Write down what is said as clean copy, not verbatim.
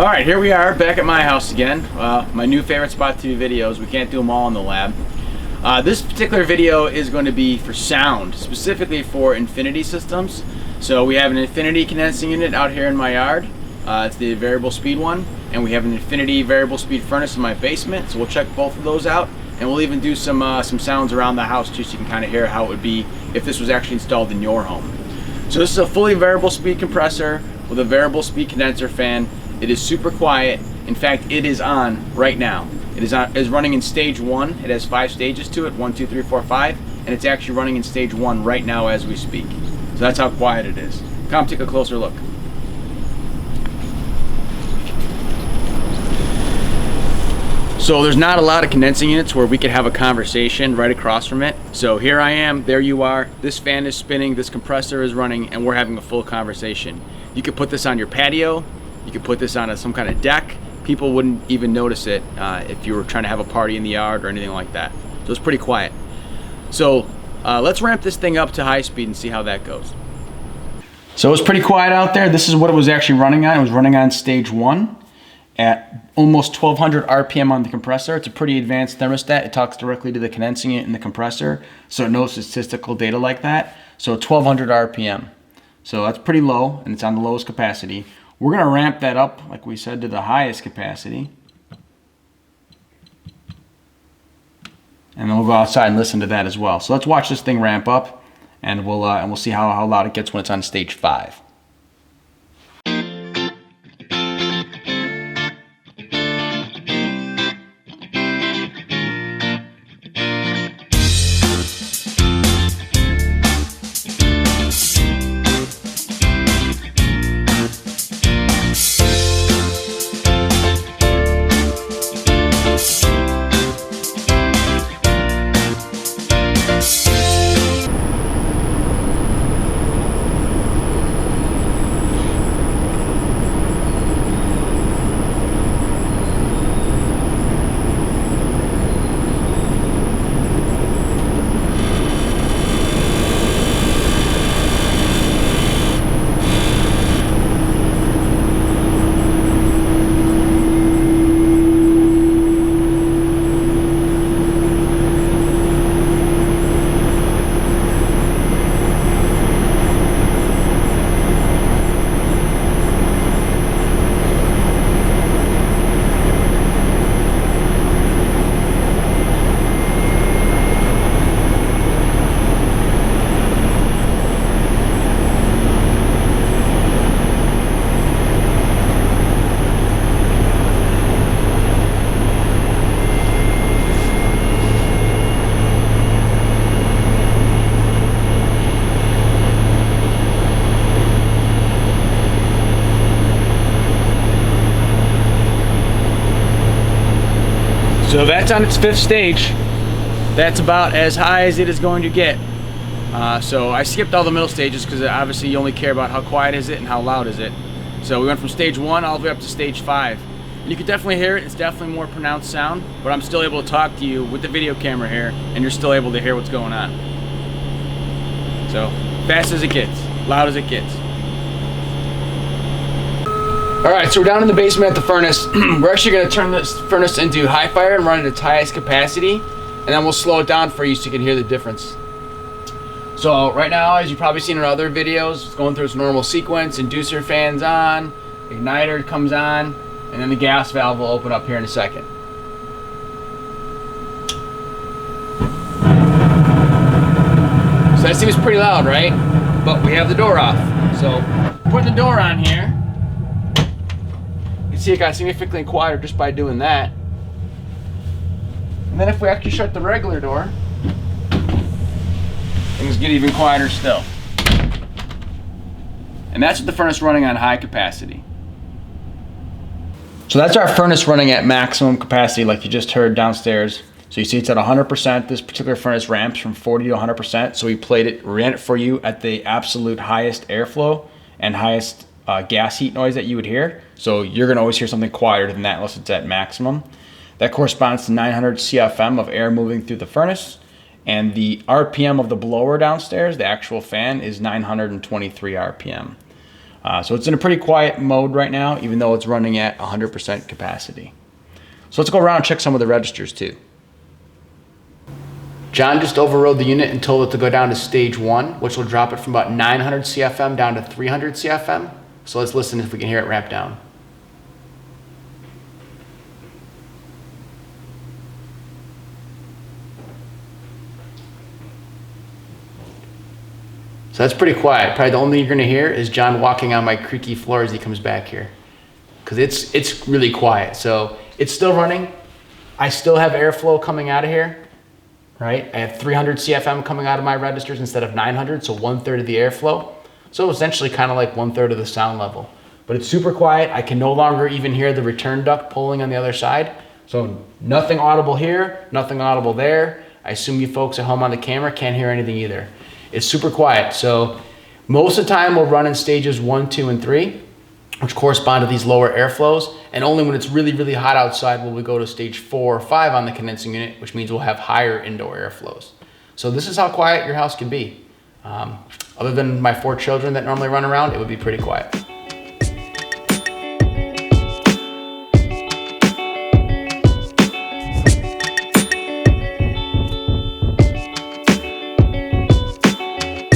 Alright, here we are back at my house again. My new favorite spot to do videos. We can't do them all in the lab. This particular video is going to be for sound, specifically for infinity systems. So we have an infinity condensing unit out here in my yard. It's the variable speed one. And we have an infinity variable speed furnace in my basement. So we'll check both of those out. And we'll even do some sounds around the house too, so you can kind of hear how it would be if this was actually installed in your home. So this is a fully variable speed compressor with a variable speed condenser fan. It is super quiet. In fact, it is on right now. It is running in stage 1. It has 5 stages to it, 1, 2, 3, 4, 5, and it's actually running in stage 1 right now as we speak. So that's how quiet it is. Come take a closer look. So there's not a lot of condensing units where we could have a conversation right across from it. So here I am, there you are, this fan is spinning, this compressor is running, and we're having a full conversation. You could put this on your patio, you could put this on some kind of deck. People wouldn't even notice it if you were trying to have a party in the yard or anything like that. So it's pretty quiet. So let's ramp this thing up to high speed and see how that goes. So it was pretty quiet out there. This is what it was actually running on. It was running on stage 1 at almost 1200 RPM on the compressor. It's a pretty advanced thermostat. It talks directly to the condensing unit in the compressor, so it knows statistical data like that. So 1200 RPM. So that's pretty low, and it's on the lowest capacity. We're gonna ramp that up, like we said, to the highest capacity. And then we'll go outside and listen to that as well. So let's watch this thing ramp up, and we'll see how loud it gets when it's on stage 5. So that's on its 5th stage. That's about as high as it is going to get. So I skipped all the middle stages because obviously you only care about how quiet is it and how loud is it. So we went from stage 1 all the way up to stage 5. And you can definitely hear it. It's definitely more pronounced sound, but I'm still able to talk to you with the video camera here, and you're still able to hear what's going on. So fast as it gets, loud as it gets. Alright, so we're down in the basement at the furnace. We're actually going to turn this furnace into high fire and run it at its highest capacity, and then we'll slow it down for you so you can hear the difference. So right now, as you've probably seen in other videos, it's going through its normal sequence. Inducer fan's on, igniter comes on, and then the gas valve will open up here in a second. So that seems pretty loud, right? But we have the door off. So putting the door on here, you see it got significantly quieter just by doing that. And then if we actually shut the regular door, things get even quieter still. And that's with the furnace running on high capacity. So that's our furnace running at maximum capacity like you just heard downstairs. So you see it's at 100%. This particular furnace ramps from 40 to 100%. So we ran it for you at the absolute highest airflow and highest gas heat noise that you would hear. So you're gonna always hear something quieter than that unless it's at maximum. That corresponds to 900 CFM of air moving through the furnace. And the RPM of the blower downstairs, the actual fan, is 923 RPM. So it's in a pretty quiet mode right now, even though it's running at 100% capacity. So let's go around and check some of the registers too. John just overrode the unit and told it to go down to stage 1, which will drop it from about 900 CFM down to 300 CFM. So let's listen if we can hear it ramp down. So that's pretty quiet. Probably the only thing you're gonna hear is John walking on my creaky floor as he comes back here. Because it's really quiet. So it's still running. I still have airflow coming out of here, right? I have 300 CFM coming out of my registers instead of 900, so 1/3 of the airflow. So essentially kind of like 1/3 of the sound level. But it's super quiet. I can no longer even hear the return duct pulling on the other side. So nothing audible here, nothing audible there. I assume you folks at home on the camera can't hear anything either. It's super quiet. So most of the time we'll run in stages 1, 2, and 3, which correspond to these lower airflows. And only when it's really, really hot outside will we go to stage 4 or 5 on the condensing unit, which means we'll have higher indoor airflows. So this is how quiet your house can be. Other than my 4 children that normally run around, it would be pretty quiet.